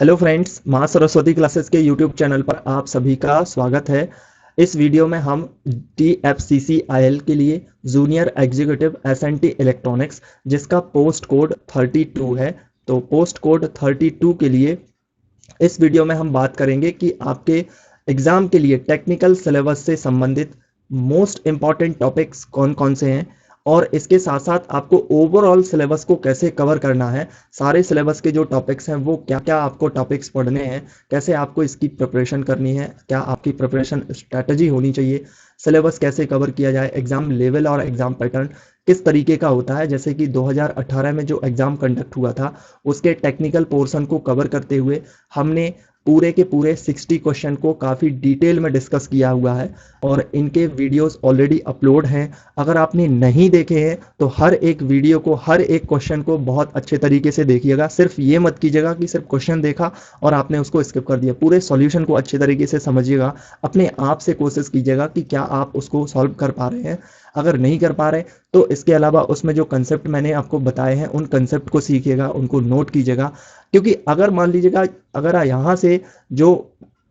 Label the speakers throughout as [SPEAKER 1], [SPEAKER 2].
[SPEAKER 1] Hello friends, माँ Saraswati classes के YouTube channel पर आप सभी का स्वागत है। इस वीडियो में हम TFCCIL के लिए जूनियर एग्जीक्यूटिव SNT इलेक्ट्रॉनिक्स जिसका पोस्ट कोड 32 है, तो पोस्ट कोड 32 के लिए इस वीडियो में हम बात करेंगे कि आपके एग्ज़ाम के लिए टेक्निकल सिलेबस से संबंधित मोस्ट इम्पॉर्टेंट टॉपिक्स कौन कौन से हैं और इसके साथ साथ आपको ओवरऑल सिलेबस को कैसे कवर करना है। सारे सिलेबस के जो टॉपिक्स हैं वो क्या क्या आपको टॉपिक्स पढ़ने हैं, कैसे आपको इसकी प्रिपरेशन करनी है, क्या आपकी प्रिपरेशन स्ट्रैटेजी होनी चाहिए, सिलेबस कैसे कवर किया जाए, एग्ज़ाम लेवल और एग्ज़ाम पैटर्न किस तरीके का होता है। जैसे कि 2018 में जो एग्ज़ाम कंडक्ट हुआ था उसके टेक्निकल पोर्शन को कवर करते हुए हमने पूरे के पूरे 60 क्वेश्चन को काफ़ी डिटेल में डिस्कस किया हुआ है और इनके वीडियोस ऑलरेडी अपलोड हैं। अगर आपने नहीं देखे हैं तो हर एक वीडियो को, हर एक क्वेश्चन को बहुत अच्छे तरीके से देखिएगा। सिर्फ ये मत कीजिएगा कि सिर्फ क्वेश्चन देखा और आपने उसको स्किप कर दिया। पूरे सॉल्यूशन को अच्छे तरीके से समझिएगा, अपने आप से कोशिश कीजिएगा कि क्या आप उसको सॉल्व कर पा रहे हैं। अगर नहीं कर पा रहे तो इसके अलावा उसमें जो कंसेप्ट मैंने आपको बताए हैं उन कंसेप्ट को सीखिएगा, उनको नोट कीजिएगा। क्योंकि अगर मान लीजिएगा अगर यहाँ से जो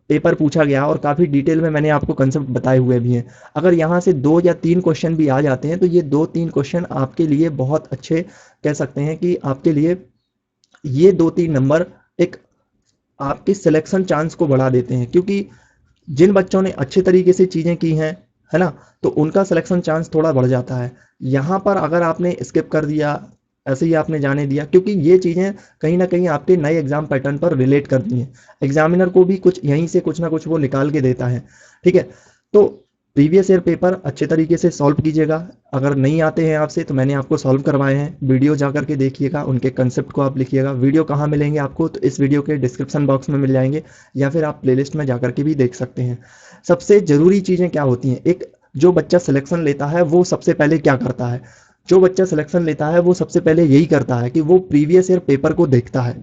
[SPEAKER 1] पेपर पूछा गया और काफ़ी डिटेल में मैंने आपको कंसेप्ट बताए हुए भी हैं, अगर यहाँ से 2 या 3 क्वेश्चन भी आ जाते हैं तो ये 2-3 क्वेश्चन आपके लिए बहुत अच्छे, कह सकते हैं कि आपके लिए ये 2-3 नंबर एक आपकी सिलेक्शन चांस को बढ़ा देते हैं। क्योंकि जिन बच्चों ने अच्छे तरीके से चीज़ें की हैं, है ना, तो उनका सिलेक्शन चांस थोड़ा बढ़ जाता है। यहाँ पर अगर आपने स्किप कर दिया, ऐसे ही आपने जाने दिया, क्योंकि ये चीज़ें कहीं ना कहीं आपके नए एग्जाम पैटर्न पर रिलेट करती हैं। एग्जामिनर को भी कुछ यहीं से कुछ ना कुछ वो निकाल के देता है। ठीक है, तो प्रीवियस ईयर पेपर अच्छे तरीके से सॉल्व कीजिएगा। अगर नहीं आते हैं आपसे तो मैंने आपको सॉल्व करवाए हैं, वीडियो जा करके देखिएगा, उनके कंसेप्ट को आप लिखिएगा। वीडियो कहाँ मिलेंगे आपको, तो इस वीडियो के डिस्क्रिप्शन बॉक्स में मिल जाएंगे या फिर आप प्लेलिस्ट में जा करके भी देख सकते हैं। सबसे ज़रूरी चीज़ें क्या होती हैं, एक जो बच्चा सिलेक्शन लेता है वो सबसे पहले क्या करता है, जो बच्चा सिलेक्शन लेता है वो सबसे पहले यही करता है कि वो प्रीवियस ईयर पेपर को देखता है।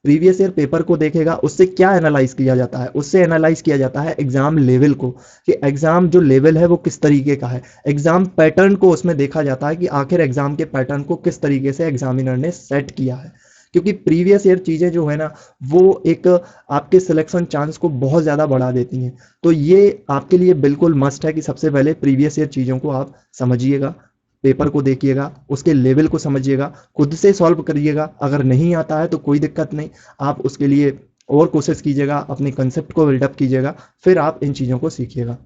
[SPEAKER 1] प्रीवियस ईयर पेपर को देखेगा, उससे क्या एनालाइज किया जाता है, उससे एनालाइज किया जाता है एग्जाम लेवल को, कि एग्जाम जो लेवल है वो किस तरीके का है। एग्जाम पैटर्न को उसमें देखा जाता है कि आखिर एग्जाम के पैटर्न को किस तरीके से एग्जामिनर ने सेट किया है। क्योंकि प्रीवियस ईयर चीज़ें जो है ना वो एक आपके सिलेक्शन चांस को बहुत ज़्यादा बढ़ा देती हैं। तो ये आपके लिए बिल्कुल मस्ट है कि सबसे पहले प्रीवियस ईयर चीज़ों को आप समझिएगा, पेपर को देखिएगा, उसके लेवल को समझिएगा, खुद से सॉल्व करिएगा। अगर नहीं आता है तो कोई दिक्कत नहीं, आप उसके लिए और कोशिश कीजिएगा, अपने कंसेप्ट को बिल्डअप कीजिएगा, फिर आप इन चीज़ों को सीखिएगा।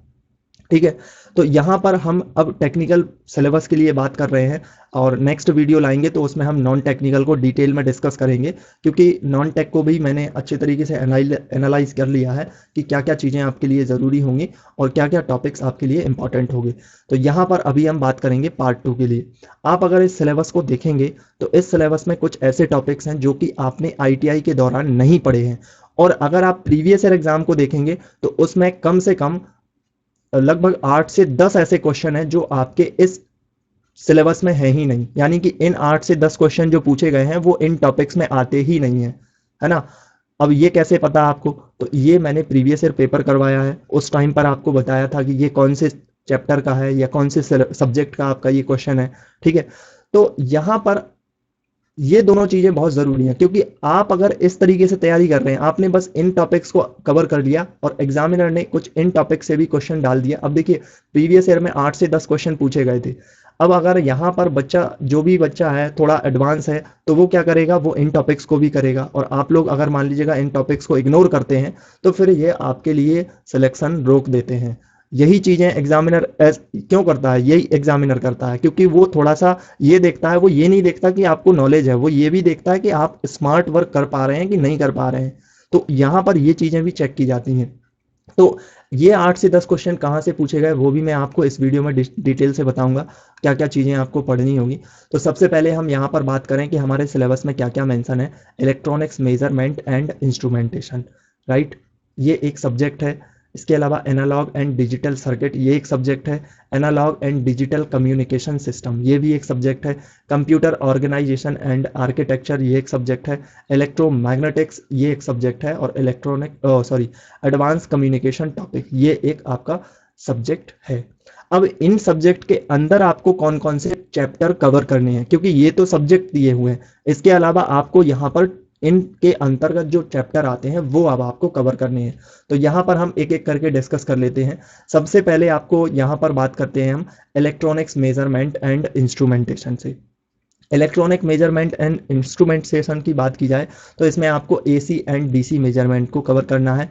[SPEAKER 1] ठीक है, तो यहाँ पर हम अब टेक्निकल सिलेबस के लिए बात कर रहे हैं और नेक्स्ट वीडियो लाएंगे तो उसमें हम नॉन टेक्निकल को डिटेल में डिस्कस करेंगे। क्योंकि नॉन टेक को भी मैंने अच्छे तरीके से एनालाइज कर लिया है कि क्या क्या चीज़ें आपके लिए ज़रूरी होंगी और क्या क्या टॉपिक्स आपके लिए इंपॉर्टेंट होंगे। तो यहाँ पर अभी हम बात करेंगे पार्ट 2 के लिए। आप अगर इस सिलेबस को देखेंगे तो इस सिलेबस में कुछ ऐसे टॉपिक्स हैं जो कि आपने ITI के दौरान नहीं पढ़े हैं, और अगर आप प्रीवियस ईयर एग्जाम को देखेंगे तो उसमें कम से कम लगभग 8 से 10 ऐसे क्वेश्चन हैं जो आपके इस सिलेबस में है ही नहीं। यानी कि इन 8 से 10 क्वेश्चन जो पूछे गए हैं वो इन टॉपिक्स में आते ही नहीं है, है ना। अब ये कैसे पता आपको, तो ये मैंने प्रीवियस ईयर पेपर करवाया है, उस टाइम पर आपको बताया था कि ये कौन से चैप्टर का है या कौन से सब्जेक्ट का आपका ये क्वेश्चन है। ठीक है, तो यहाँ पर ये दोनों चीज़ें बहुत ज़रूरी हैं। क्योंकि आप अगर इस तरीके से तैयारी कर रहे हैं, आपने बस इन टॉपिक्स को कवर कर लिया और एग्जामिनर ने कुछ इन टॉपिक्स से भी क्वेश्चन डाल दिया। अब देखिए प्रीवियस ईयर में 8 से 10 क्वेश्चन पूछे गए थे। अब अगर यहाँ पर बच्चा, जो भी बच्चा है थोड़ा एडवांस है, तो वो क्या करेगा, वो इन टॉपिक्स को भी करेगा। और आप लोग अगर मान लीजिएगा इन टॉपिक्स को इग्नोर करते हैं तो फिर ये आपके लिए सिलेक्शन रोक देते हैं। यही चीज़ें एग्जामिनर क्यों करता है, यही एग्जामिनर करता है क्योंकि वो थोड़ा सा ये देखता है, वो ये नहीं देखता कि आपको नॉलेज है, वो ये भी देखता है कि आप स्मार्ट वर्क कर पा रहे हैं कि नहीं कर पा रहे हैं। तो यहाँ पर ये चीज़ें भी चेक की जाती हैं। तो ये 8 से 10 क्वेश्चन कहाँ से पूछे गए वो भी मैं आपको इस वीडियो में डिटेल से बताऊंगा, क्या क्या चीज़ें आपको पढ़नी होगी। तो सबसे पहले हम यहाँ पर बात करें कि हमारे सिलेबस में क्या क्या मेंशन है। Electronics measurement and instrumentation, right, ये एक सब्जेक्ट है। इसके अलावा एनालॉग एंड डिजिटल सर्किट, ये एक सब्जेक्ट है। Analogue and digital communication system, ये भी एक सब्जेक्ट है। कंप्यूटर ऑर्गेनाइजेशन एंड आर्किटेक्चर, ये एक सब्जेक्ट है। इलेक्ट्रोमैग्नेटिक्स, ये एक सब्जेक्ट है। और एडवांस कम्युनिकेशन टॉपिक, ये एक आपका सब्जेक्ट है। अब इन सब्जेक्ट के अंदर आपको कौन कौन से चैप्टर कवर करने हैं, क्योंकि ये तो सब्जेक्ट दिए हुए हैं, इसके अलावा आपको यहाँ पर इनके अंतर्गत जो चैप्टर आते हैं वो अब आपको कवर करने हैं। तो यहाँ पर हम एक एक करके डिस्कस कर लेते हैं। सबसे पहले आपको यहाँ पर बात करते हैं हम इलेक्ट्रॉनिक्स मेजरमेंट एंड इंस्ट्रूमेंटेशन से। इलेक्ट्रॉनिक मेजरमेंट एंड इंस्ट्रूमेंटेशन की बात की जाए तो इसमें आपको एसी एंड डीसी मेजरमेंट को कवर करना है,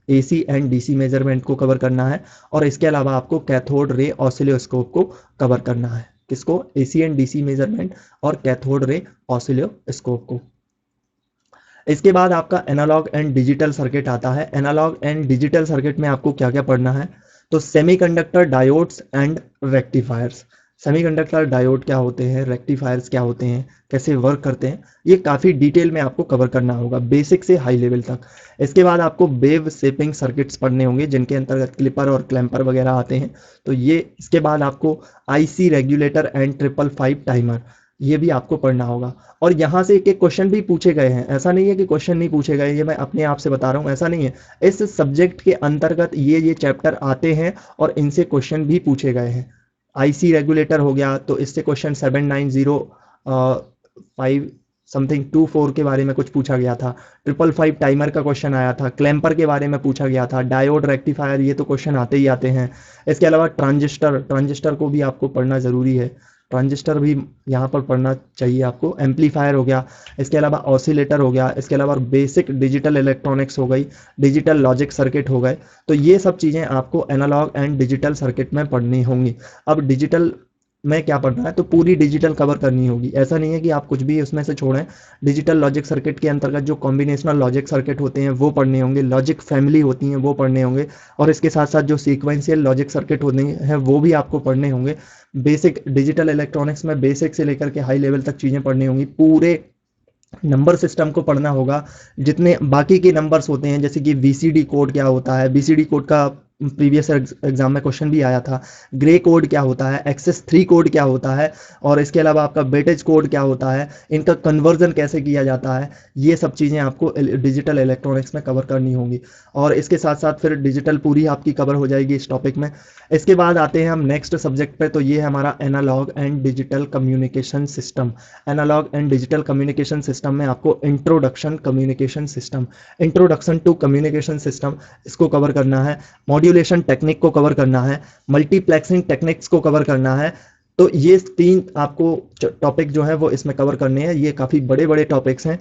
[SPEAKER 1] एसी एंड डीसी मेजरमेंट को कवर करना है, और इसके अलावा आपको कैथोड रे ऑसिलोस्कोप को कवर करना है। किसको? एसी एंड डीसी मेजरमेंट और कैथोड रे ऑसिलोस्कोप को। इसके बाद आपका एनालॉग एंड डिजिटल सर्किट आता है। एनालॉग एंड डिजिटल सर्किट में आपको क्या क्या पढ़ना है? तो semiconductor diodes and rectifiers. Semiconductor diode क्या होते हैं, रेक्टिफायर्स क्या होते हैं, कैसे वर्क करते हैं, ये काफ़ी डिटेल में आपको कवर करना होगा, बेसिक से हाई लेवल तक। इसके बाद आपको वेव शेपिंग सर्किट्स पढ़ने होंगे जिनके अंतर्गत क्लिपर और क्लैंपर वगैरह आते हैं। तो ये इसके बाद आपको आईसी रेगुलेटर एंड 555 टाइमर, ये भी आपको पढ़ना होगा। और यहाँ से एक एक क्वेश्चन भी पूछे गए हैं, ऐसा नहीं है कि क्वेश्चन नहीं पूछे गए, ये मैं अपने आप से बता रहा हूँ, ऐसा नहीं है। इस सब्जेक्ट के अंतर्गत ये चैप्टर आते हैं और इनसे क्वेश्चन भी पूछे गए हैं। आईसी रेगुलेटर हो गया तो इससे क्वेश्चन 7905 समथिंग 24 के बारे में कुछ पूछा गया था। 555 टाइमर का क्वेश्चन आया था, क्लैंपर के बारे में पूछा गया था, डायोड, रेक्टिफायर, ये तो क्वेश्चन आते ही आते हैं। इसके अलावा ट्रांजिस्टर को भी आपको पढ़ना ज़रूरी है, ट्रांजिस्टर भी यहाँ पर पढ़ना चाहिए आपको। एम्पलीफायर हो गया, इसके अलावा ऑसिलेटर हो गया, इसके अलावा बेसिक डिजिटल इलेक्ट्रॉनिक्स हो गई, डिजिटल लॉजिक सर्किट हो गए। तो ये सब चीज़ें आपको एनालॉग एंड डिजिटल सर्किट में पढ़नी होंगी। अब डिजिटल में क्या पढ़ना है, तो पूरी डिजिटल कवर करनी होगी, ऐसा नहीं है कि आप कुछ भी उसमें से छोड़ें। डिजिटल लॉजिक सर्किट के अंतर्गत जो कॉम्बिनेशनल लॉजिक सर्किट होते हैं वो पढ़ने होंगे, लॉजिक फैमिली होती हैं वो पढ़ने होंगे, और इसके साथ साथ जो सीक्वेंशियल लॉजिक सर्किट होते हैं वो भी आपको पढ़ने होंगे। बेसिक डिजिटल इलेक्ट्रॉनिक्स में बेसिक से लेकर के हाई लेवल तक चीज़ें पढ़नी होंगी। पूरे नंबर सिस्टम को पढ़ना होगा, जितने बाकी के नंबर्स होते हैं, जैसे कि बीसीडी कोड क्या होता है, बीसीडी कोड का प्रीवियस एग्जाम में क्वेश्चन भी आया था। ग्रे कोड क्या होता है, एक्सेस 3 कोड क्या होता है, और इसके अलावा आपका वेटेज कोड क्या होता है, इनका कन्वर्जन कैसे किया जाता है, ये सब चीज़ें आपको डिजिटल इलेक्ट्रॉनिक्स में कवर करनी होंगी। और इसके साथ साथ फिर डिजिटल पूरी आपकी कवर हो जाएगी इस टॉपिक में। इसके बाद आते हैं हम नेक्स्ट सब्जेक्ट पे, तो ये है हमारा analogue and digital communication system. Analogue and digital communication system में आपको introduction communication system, introduction to communication system, इसको कवर करना है। मॉड्यूलेशन टेक्निक को कवर करना है, मल्टीप्लेक्सिंग टेक्निक्स को कवर करना है। तो ये 3 आपको टॉपिक जो है वो इसमें कवर करने हैं। ये काफ़ी बड़े बड़े टॉपिक्स हैं,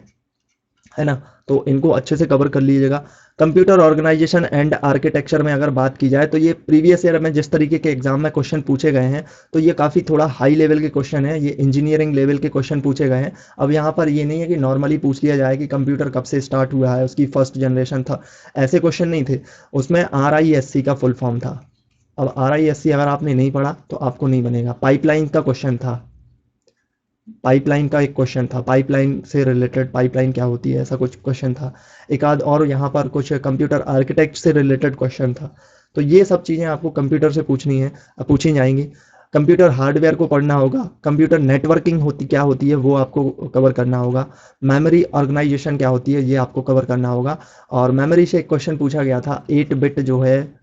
[SPEAKER 1] है ना, तो इनको अच्छे से कवर कर लीजिएगा। कंप्यूटर ऑर्गेनाइजेशन एंड आर्किटेक्चर में अगर बात की जाए तो ये प्रीवियस ईयर में जिस तरीके के एग्जाम में क्वेश्चन पूछे गए हैं, तो ये काफ़ी थोड़ा हाई लेवल के क्वेश्चन है, ये इंजीनियरिंग लेवल के क्वेश्चन पूछे गए हैं। अब यहाँ पर ये नहीं है कि नॉर्मली पूछ लिया जाए कि कंप्यूटर कब से स्टार्ट हुआ है, उसकी फर्स्ट जनरेशन था, ऐसे क्वेश्चन नहीं थे। उसमें RISC का फुल फॉर्म था। अब RISC अगर आपने नहीं पढ़ा तो आपको नहीं बनेगा। पाइपलाइन का क्वेश्चन था, पाइपलाइन का एक क्वेश्चन था, पाइपलाइन से रिलेटेड, पाइपलाइन क्या होती है, ऐसा कुछ क्वेश्चन था। एक आध और यहाँ पर कुछ कंप्यूटर आर्किटेक्ट से रिलेटेड क्वेश्चन था। तो ये सब चीज़ें आपको कंप्यूटर से पूछनी है, पूछी जाएंगी। कंप्यूटर हार्डवेयर को पढ़ना होगा, कंप्यूटर नेटवर्किंग होती क्या होती है वो आपको कवर करना होगा, मेमोरी ऑर्गेनाइजेशन क्या होती है ये आपको कवर करना होगा। और मेमोरी से एक क्वेश्चन पूछा गया था, 8 बिट जो है,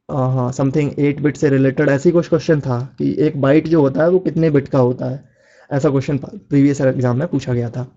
[SPEAKER 1] हाँ समथिंग 8 बिट से रिलेटेड ऐसी कुछ क्वेश्चन था कि एक बाइट जो होता है वो कितने बिट का होता है, ऐसा क्वेश्चन प्रीवियस एग्जाम में पूछा गया था।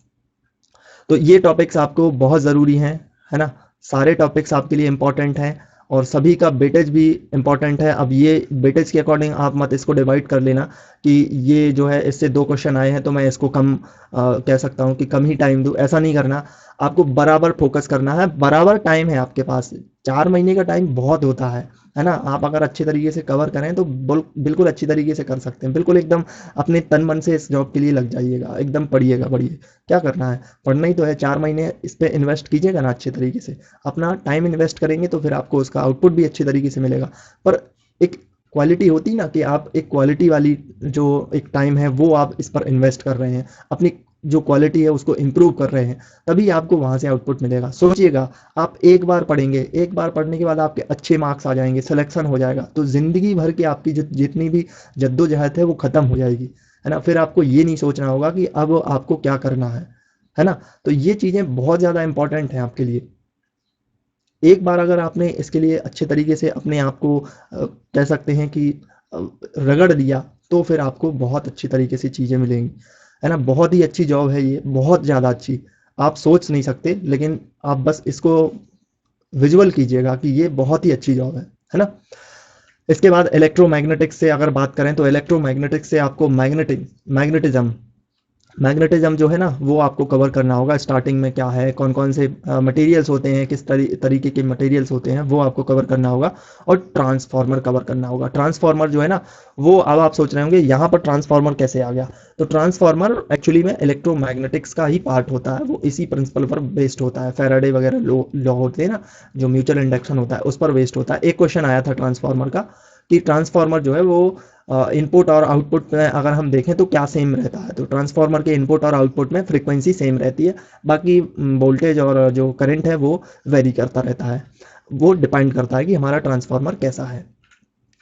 [SPEAKER 1] तो ये टॉपिक्स आपको बहुत ज़रूरी हैं, है ना, सारे टॉपिक्स आपके लिए इंपॉर्टेंट हैं, और सभी का वेटेज भी इंपॉर्टेंट है। अब ये वेटेज के अकॉर्डिंग आप मत इसको डिवाइड कर लेना कि ये जो है इससे 2 क्वेश्चन आए हैं तो मैं इसको कम कह सकता हूँ कि कम ही टाइम दूँ, ऐसा नहीं करना। आपको बराबर फोकस करना है, बराबर टाइम है आपके पास, 4 महीने का टाइम बहुत होता है ना। आप अगर अच्छे तरीके से कवर करें तो बिल्कुल अच्छी तरीके से कर सकते हैं, बिल्कुल एकदम अपने तन मन से इस जॉब के लिए लग जाइएगा, एकदम पढ़िएगा, पढ़िए, क्या करना है, पढ़ना ही तो है। 4 महीने इस पर इन्वेस्ट कीजिएगा ना अच्छे तरीके से, अपना टाइम इन्वेस्ट करेंगे तो फिर आपको उसका आउटपुट भी अच्छे तरीके से मिलेगा। पर एक क्वालिटी होती ना कि आप एक क्वालिटी वाली जो एक टाइम है वो आप इस पर इन्वेस्ट कर रहे हैं, अपनी जो क्वालिटी है उसको इम्प्रूव कर रहे हैं, तभी आपको वहाँ से आउटपुट मिलेगा। सोचिएगा, आप एक बार पढ़ेंगे, एक बार पढ़ने के बाद आपके अच्छे मार्क्स आ जाएंगे, सिलेक्शन हो जाएगा, तो ज़िंदगी भर की आपकी जितनी भी जद्दोजहद है वो ख़त्म हो जाएगी, है ना। फिर आपको ये नहीं सोचना होगा कि अब आपको क्या करना है ना। तो ये चीज़ें बहुत ज़्यादा इंपॉर्टेंट हैं आपके लिए। एक बार अगर आपने इसके लिए अच्छे तरीके से अपने आप को कह सकते हैं कि रगड़ दिया, तो फिर आपको बहुत अच्छी तरीके से चीज़ें मिलेंगी। है ना। बहुत ही अच्छी जॉब है ये, बहुत ज़्यादा अच्छी, आप सोच नहीं सकते, लेकिन आप बस इसको विजुअल कीजिएगा कि ये बहुत ही अच्छी जॉब है ना। इसके बाद इलेक्ट्रोमैग्नेटिक्स से अगर बात करें तो इलेक्ट्रोमैग्नेटिक्स से आपको मैग्नेटिज्म मैग्नेटिज्म जो है ना वो आपको कवर करना होगा। स्टार्टिंग में क्या है, कौन कौन से मटेरियल्स होते हैं, किस तरीके के मटेरियल्स होते हैं, वो आपको कवर करना होगा। और ट्रांसफार्मर कवर करना होगा। ट्रांसफार्मर जो है ना वो, अब आप सोच रहे होंगे यहाँ पर ट्रांसफार्मर कैसे आ गया। तो ट्रांसफार्मर एक्चुअली में इलेक्ट्रोमैग्नेटिक्स का ही पार्ट होता है, वो इसी प्रिंसिपल पर बेस्ड होता है। फैराडे वगैरह लॉ होते हैं ना, जो म्यूचुअल इंडक्शन होता है उस पर बेस्ड होता है। एक क्वेश्चन आया था ट्रांसफार्मर का कि ट्रांसफार्मर जो है वो इनपुट और आउटपुट में अगर हम देखें तो क्या सेम रहता है। तो ट्रांसफार्मर के इनपुट और आउटपुट में फ्रीक्वेंसी सेम रहती है, बाकी वोल्टेज और जो करंट है वो वेरी करता रहता है। वो डिपेंड करता है कि हमारा ट्रांसफार्मर कैसा है।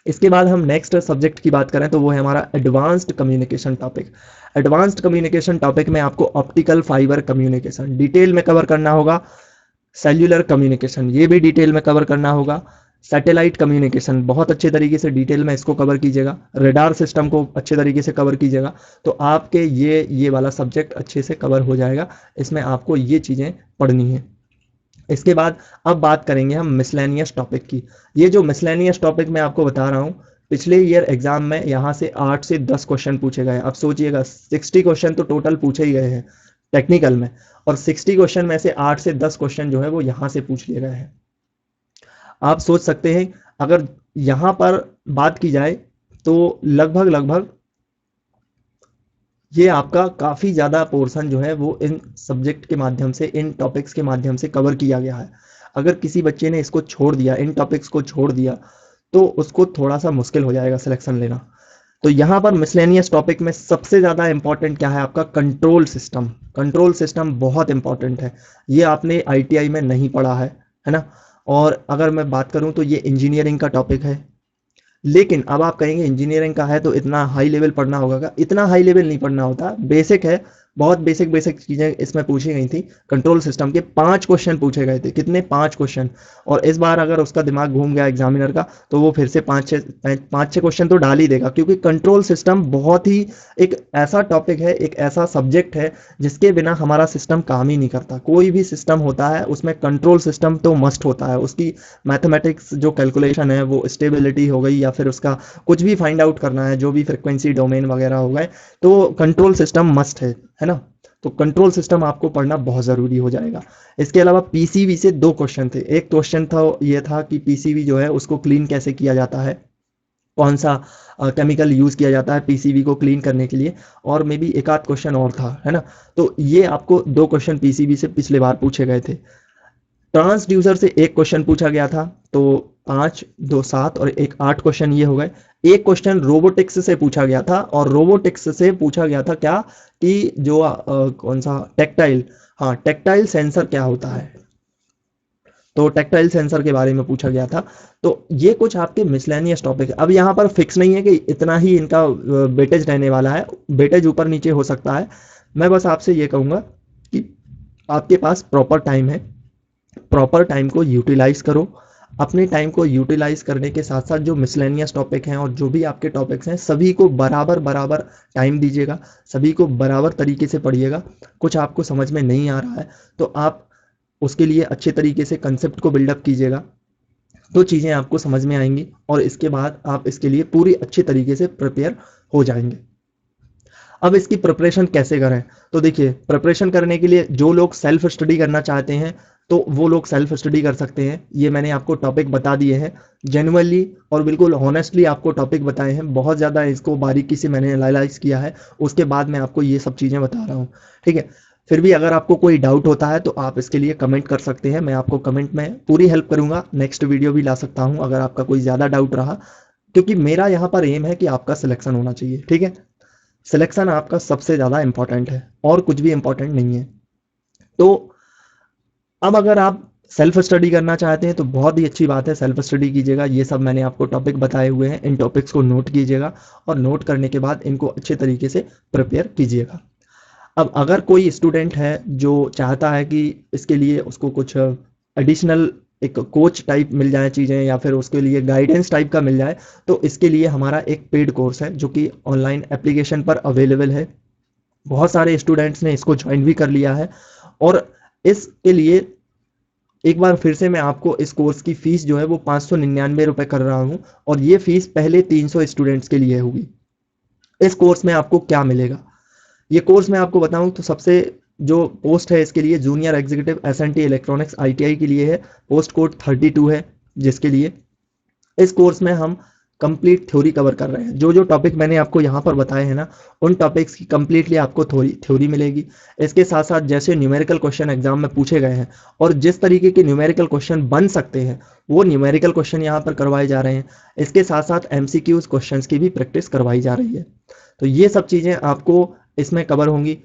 [SPEAKER 1] इसके बाद हम नेक्स्ट सब्जेक्ट की बात करें तो वो है हमारा advanced communication topic. Advanced communication topic में आपको ऑप्टिकल फाइबर कम्युनिकेशन डिटेल में कवर करना होगा। सेल्यूलर कम्युनिकेशन ये भी डिटेल में कवर करना होगा। सैटेलाइट कम्युनिकेशन बहुत अच्छे तरीके से डिटेल में इसको कवर कीजिएगा। रडार सिस्टम को अच्छे तरीके से कवर कीजिएगा, तो आपके ये वाला सब्जेक्ट अच्छे से कवर हो जाएगा। इसमें आपको ये चीज़ें पढ़नी है। इसके बाद अब बात करेंगे हम मिसलेनियस टॉपिक की। ये जो मिसलेनियस टॉपिक मैं आपको बता रहा हूँ, पिछले ईयर एग्जाम में यहाँ से 8 से 10 क्वेश्चन पूछे गए। अब सोचिएगा 60 क्वेश्चन तो टोटल पूछे ही गए हैं टेक्निकल में, और 60 क्वेश्चन में से 8 से 10 क्वेश्चन जो है वो यहाँ से पूछ लिए गए हैं। आप सोच सकते हैं अगर यहाँ पर बात की जाए तो लगभग लगभग ये आपका काफ़ी ज़्यादा पोर्शन जो है वो इन सब्जेक्ट के माध्यम से, इन टॉपिक्स के माध्यम से कवर किया गया है। अगर किसी बच्चे ने इसको छोड़ दिया, इन टॉपिक्स को छोड़ दिया, तो उसको थोड़ा सा मुश्किल हो जाएगा सिलेक्शन लेना। तो यहाँ पर मिसलेनियस टॉपिक में सबसे ज़्यादा इंपॉर्टेंट क्या है, आपका कंट्रोल सिस्टम। कंट्रोल सिस्टम बहुत इंपॉर्टेंट है, ये आपने आईटीआई में नहीं पढ़ा है ना। और अगर मैं बात करूँ तो ये इंजीनियरिंग का टॉपिक है। लेकिन अब आप कहेंगे इंजीनियरिंग का है तो इतना हाई लेवल पढ़ना होगा क्या? इतना हाई लेवल नहीं पढ़ना होता, बेसिक है, बहुत बेसिक बेसिक चीज़ें इसमें पूछी गई थी। कंट्रोल सिस्टम के 5 क्वेश्चन पूछे गए थे। कितने? 5 क्वेश्चन। और इस बार अगर उसका दिमाग घूम गया एग्जामिनर का तो वो फिर से 5-6 क्वेश्चन तो डाल ही देगा, क्योंकि कंट्रोल सिस्टम बहुत ही एक ऐसा टॉपिक है, एक ऐसा सब्जेक्ट है जिसके बिना हमारा सिस्टम काम ही नहीं करता। कोई भी सिस्टम होता है उसमें कंट्रोल सिस्टम तो मस्ट होता है। उसकी मैथमेटिक्स जो कैलकुलेशन है, वो स्टेबिलिटी हो गई या फिर उसका कुछ भी फाइंड आउट करना है, जो भी फ्रिक्वेंसी डोमेन वगैरह हो गए, तो कंट्रोल सिस्टम मस्ट है ना। तो कंट्रोल सिस्टम आपको पढ़ना बहुत ज़रूरी हो जाएगा। इसके अलावा पीसीबी से 2 क्वेश्चन थे। एक क्वेश्चन था ये था कि पीसीबी जो है उसको क्लीन कैसे किया जाता है, कौन सा केमिकल यूज़ किया जाता है पीसीबी को क्लीन करने के लिए, और मे बी एक आध क्वेश्चन और था, है ना। तो ये आपको 2 क्वेश्चन पीसीबी से पिछले बार पूछे गए थे। ट्रांसड्यूसर से एक क्वेश्चन पूछा गया था, तो 5, 2, 7 और एक 8 क्वेश्चन ये हो गए। एक क्वेश्चन रोबोटिक्स से पूछा गया था, और रोबोटिक्स से पूछा गया था क्या कि जो कौन सा टेक्टाइल, हाँ टेक्टाइल सेंसर क्या होता है, तो टेक्टाइल सेंसर के बारे में पूछा गया था। तो ये कुछ आपके मिसलेनियस टॉपिक है। अब यहाँ पर फिक्स नहीं है कि इतना ही इनका वेटेज रहने वाला है, वेटेज ऊपर नीचे हो सकता है। मैं बस आपसे ये कहूँगा कि आपके पास प्रॉपर टाइम है, प्रॉपर टाइम को यूटिलाइज करो। अपने टाइम को यूटिलाइज करने के साथ साथ जो मिसलेनियस टॉपिक हैं और जो भी आपके टॉपिक्स हैं सभी को बराबर बराबर टाइम दीजिएगा, सभी को बराबर तरीके से पढ़िएगा। कुछ आपको समझ में नहीं आ रहा है तो आप उसके लिए अच्छे तरीके से कंसेप्ट को बिल्डअप कीजिएगा, तो चीज़ें आपको समझ में आएंगी और इसके बाद आप इसके लिए पूरी अच्छे तरीके से प्रिपेयर हो जाएंगे। अब इसकी प्रिपरेशन कैसे करें, तो देखिए प्रिपरेशन करने के लिए जो लोग सेल्फ स्टडी करना चाहते हैं तो वो लोग सेल्फ स्टडी कर सकते हैं। ये मैंने आपको टॉपिक बता दिए हैं, जेन्युइनली और बिल्कुल हॉनेस्टली आपको टॉपिक बताए हैं। बहुत ज़्यादा इसको बारीकी से मैंने एनालाइज किया है, उसके बाद मैं आपको ये सब चीज़ें बता रहा हूँ, ठीक है। फिर भी अगर आपको कोई डाउट होता है तो आप इसके लिए कमेंट कर सकते हैं, मैं आपको कमेंट में पूरी हेल्प करूँगा। नेक्स्ट वीडियो भी ला सकता हूँ अगर आपका कोई ज़्यादा डाउट रहा, क्योंकि मेरा यहाँ पर एम है कि आपका सिलेक्शन होना चाहिए, ठीक है। सिलेक्शन आपका सबसे ज़्यादा इंपॉर्टेंट है और कुछ भी इंपॉर्टेंट नहीं है। तो अब अगर आप सेल्फ स्टडी करना चाहते हैं तो बहुत ही अच्छी बात है, सेल्फ स्टडी कीजिएगा। ये सब मैंने आपको टॉपिक बताए हुए हैं, इन टॉपिक्स को नोट कीजिएगा और नोट करने के बाद इनको अच्छे तरीके से प्रिपेयर कीजिएगा। अब अगर कोई स्टूडेंट है जो चाहता है कि इसके लिए उसको कुछ एडिशनल एक कोच टाइप मिल जाए चीज़ें, या फिर उसके लिए गाइडेंस टाइप का मिल जाए, तो इसके लिए हमारा एक पेड कोर्स है जो कि ऑनलाइन एप्लीकेशन पर अवेलेबल है। बहुत सारे स्टूडेंट्स ने इसको ज्वाइन भी कर लिया है। और इसके लिए एक बार फिर से मैं आपको इस कोर्स की फ़ीस जो है वो 599 रुपये कर रहा हूँ, और ये फ़ीस पहले 300 स्टूडेंट्स के लिए होगी। इस कोर्स में आपको क्या मिलेगा, ये कोर्स मैं आपको बताऊं तो सबसे जो पोस्ट है इसके लिए junior executive SNT electronics ITI के लिए है, पोस्ट कोड 32 है, जिसके लिए इस कोर्स में हम कंप्लीट थ्योरी कवर कर रहे हैं। जो जो टॉपिक मैंने आपको यहाँ पर बताए हैं ना, उन टॉपिक्स की कंप्लीटली आपको थ्योरी मिलेगी। इसके साथ साथ जैसे न्यूमेरिकल क्वेश्चन एग्जाम में पूछे गए हैं और जिस तरीके के न्यूमेरिकल क्वेश्चन बन सकते हैं वो न्यूमेरिकल क्वेश्चन यहाँ पर करवाए जा रहे हैं। इसके साथ साथ एमसीक्यूज क्वेश्चंस की भी प्रैक्टिस करवाई जा रही है। तो ये सब चीज़ें आपको इसमें कवर होंगी।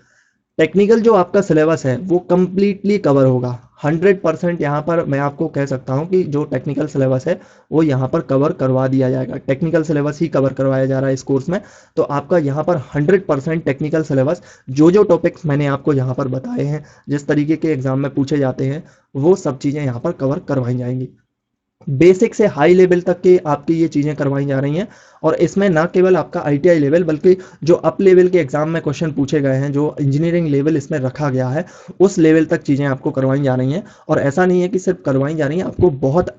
[SPEAKER 1] टेक्निकल जो आपका सिलेबस है वो कम्प्लीटली कवर होगा 100%। यहाँ पर मैं आपको कह सकता हूँ कि जो टेक्निकल सिलेबस है वो यहाँ पर कवर करवा दिया जाएगा। टेक्निकल सिलेबस ही कवर करवाया जा रहा है इस कोर्स में। तो आपका यहाँ पर 100% टेक्निकल सिलेबस, जो जो टॉपिक्स मैंने आपको यहाँ पर बताए हैं, जिस तरीके के एग्जाम में पूछे जाते हैं, वो सब चीज़ें यहाँ पर कवर करवाई जाएंगी। बेसिक से हाई लेवल तक के आपकी ये चीज़ें करवाई जा रही हैं। और इसमें ना केवल आपका आईटीआई लेवल बल्कि जो अप लेवल के एग्जाम में क्वेश्चन पूछे गए हैं, जो इंजीनियरिंग लेवल इसमें रखा गया है, उस लेवल तक चीज़ें आपको करवाई जा रही हैं। और ऐसा नहीं है कि सिर्फ करवाई जा रही हैं, आपको बहुत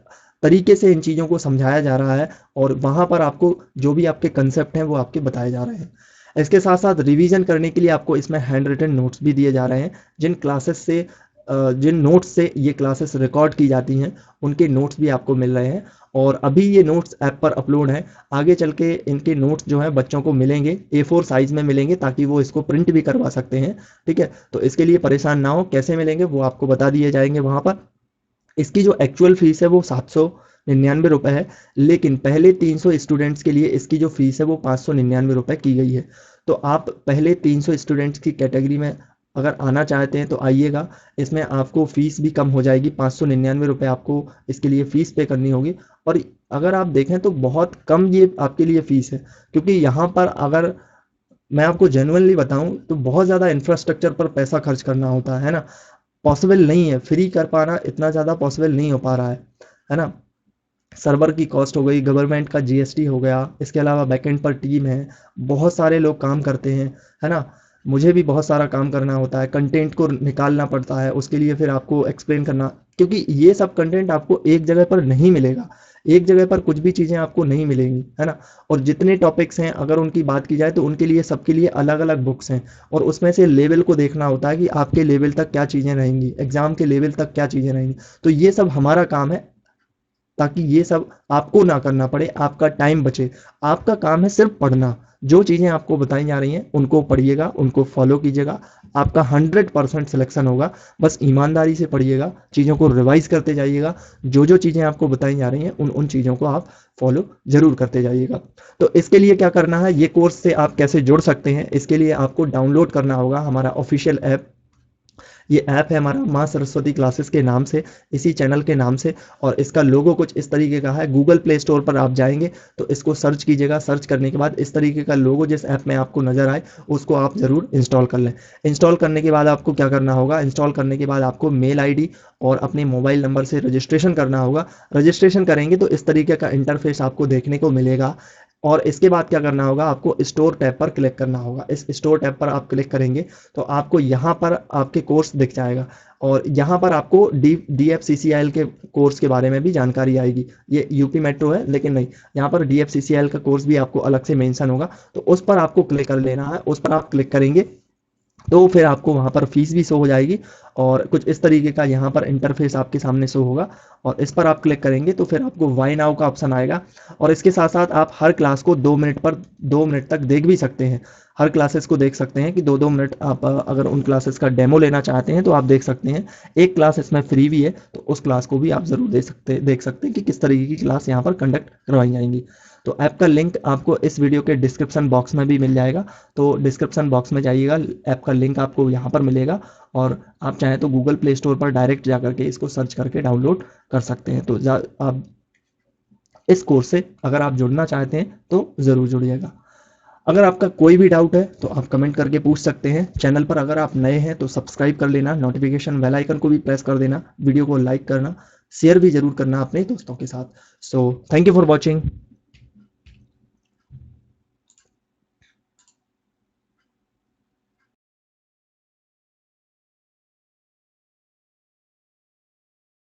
[SPEAKER 1] तरीके से इन चीज़ों को समझाया जा रहा है और वहाँ पर आपको जो भी आपके कंसेप्ट हैं वो आपके बताए जा रहे हैं। इसके साथ साथ रिवीजन करने के लिए आपको इसमें हैंड रिटन नोट्स भी दिए जा रहे हैं। जिन नोट्स से ये क्लासेस रिकॉर्ड की जाती हैं उनके नोट्स भी आपको मिल रहे हैं। और अभी ये नोट्स ऐप पर अपलोड हैं, आगे चल के इनके नोट्स जो हैं बच्चों को मिलेंगे, A4 साइज़ में मिलेंगे, ताकि वो इसको प्रिंट भी करवा सकते हैं। ठीक है, तो इसके लिए परेशान ना हो, कैसे मिलेंगे वो आपको बता दिए जाएंगे वहाँ पर। इसकी जो एक्चुअल फ़ीस है वो 799 रुपये है, लेकिन पहले 300 स्टूडेंट्स के लिए इसकी जो फ़ीस है वो 599 रुपये की गई है। तो आप पहले 300 स्टूडेंट्स की कैटेगरी में अगर आना चाहते हैं तो आइएगा। इसमें आपको फ़ीस भी कम हो जाएगी, 599 रुपये आपको इसके लिए फ़ीस पे करनी होगी। और अगर आप देखें तो बहुत कम ये आपके लिए फ़ीस है, क्योंकि यहाँ पर अगर मैं आपको जेन्युइनली बताऊँ तो बहुत ज़्यादा इंफ्रास्ट्रक्चर पर पैसा खर्च करना होता है ना। पॉसिबल नहीं है, फ्री कर पाना इतना ज़्यादा पॉसिबल नहीं हो पा रहा है ना। सर्वर की कॉस्ट हो गई, गवर्नमेंट का जीएसटी हो गया, इसके अलावा बैकएंड पर टीम है, बहुत सारे लोग काम करते हैं, है ना। मुझे भी बहुत सारा काम करना होता है, कंटेंट को निकालना पड़ता है, उसके लिए फिर आपको एक्सप्लेन करना, क्योंकि ये सब कंटेंट आपको एक जगह पर नहीं मिलेगा। एक जगह पर कुछ भी चीज़ें आपको नहीं मिलेंगी, है ना। और जितने टॉपिक्स हैं अगर उनकी बात की जाए तो उनके लिए सबके लिए अलग अलग बुक्स हैं, और उसमें से लेवल को देखना होता है कि आपके लेवल तक क्या चीज़ें रहेंगी, एग्ज़ाम के लेवल तक क्या चीज़ें रहेंगी। तो ये सब हमारा काम है, ताकि ये सब आपको ना करना पड़े, आपका टाइम बचे। आपका काम है सिर्फ पढ़ना। जो चीज़ें आपको बताई जा रही हैं उनको पढ़िएगा, उनको फॉलो कीजिएगा, आपका 100% सिलेक्शन होगा। बस ईमानदारी से पढ़िएगा, चीज़ों को रिवाइज करते जाइएगा, जो जो चीज़ें आपको बताई जा रही हैं उन उन चीज़ों को आप फॉलो ज़रूर करते जाइएगा। तो इसके लिए क्या करना है, ये कोर्स से आप कैसे जुड़ सकते हैं, इसके लिए आपको डाउनलोड करना होगा हमारा ऑफिशियल ऐप। ये ऐप है हमारा माँ सरस्वती क्लासेस के नाम से, इसी चैनल के नाम से। और इसका लोगो कुछ इस तरीके का है। गूगल प्ले स्टोर पर आप जाएंगे तो इसको सर्च कीजिएगा, सर्च करने के बाद इस तरीके का लोगो जिस ऐप में आपको नज़र आए उसको आप ज़रूर इंस्टॉल कर लें। इंस्टॉल करने के बाद आपको क्या करना होगा, इंस्टॉल करने के बाद आपको मेल आईडी और अपने मोबाइल नंबर से रजिस्ट्रेशन करना होगा। रजिस्ट्रेशन करेंगे तो इस तरीके का इंटरफेस आपको देखने को मिलेगा। और इसके बाद क्या करना होगा, आपको स्टोर टैब पर क्लिक करना होगा। इस स्टोर टैब पर आप क्लिक करेंगे तो आपको यहाँ पर आपके कोर्स दिख जाएगा, और यहाँ पर आपको DFCCIL के कोर्स के बारे में भी जानकारी आएगी। ये यूपी मेट्रो है लेकिन नहीं, यहाँ पर DFCCIL का कोर्स भी आपको अलग से मेंशन होगा, तो उस पर आपको क्लिक कर लेना है। उस पर आप क्लिक करेंगे तो फिर आपको वहाँ पर फीस भी शो हो जाएगी, और कुछ इस तरीके का यहाँ पर इंटरफेस आपके सामने शो होगा। और इस पर आप क्लिक करेंगे तो फिर आपको वाई नाउ का ऑप्शन आएगा। और इसके साथ साथ आप हर क्लास को 2 मिनट तक देख भी सकते हैं। हर क्लासेस को देख सकते हैं कि 2 मिनट आप अगर उन क्लासेस का डेमो लेना चाहते हैं तो आप देख सकते हैं। एक क्लास इसमें फ्री भी है, तो उस क्लास को भी आप ज़रूर देख सकते हैं कि किस तरीके की क्लास यहाँ पर कंडक्ट करवाई जाएंगी। तो ऐप का लिंक आपको इस वीडियो के डिस्क्रिप्शन बॉक्स में भी मिल जाएगा। तो डिस्क्रिप्शन बॉक्स में जाइएगा, ऐप का लिंक आपको यहाँ पर मिलेगा, और आप चाहें तो गूगल प्ले स्टोर पर डायरेक्ट जा करके इसको सर्च करके डाउनलोड कर सकते हैं। तो आप इस कोर्स से अगर आप जुड़ना चाहते हैं तो ज़रूर जुड़िएगा। अगर आपका कोई भी डाउट है तो आप कमेंट करके पूछ सकते हैं। चैनल पर अगर आप नए हैं तो सब्सक्राइब कर लेना, नोटिफिकेशन बेल आइकन को भी प्रेस कर देना, वीडियो को लाइक करना, शेयर भी ज़रूर करना अपने दोस्तों के साथ। So thank you for watching.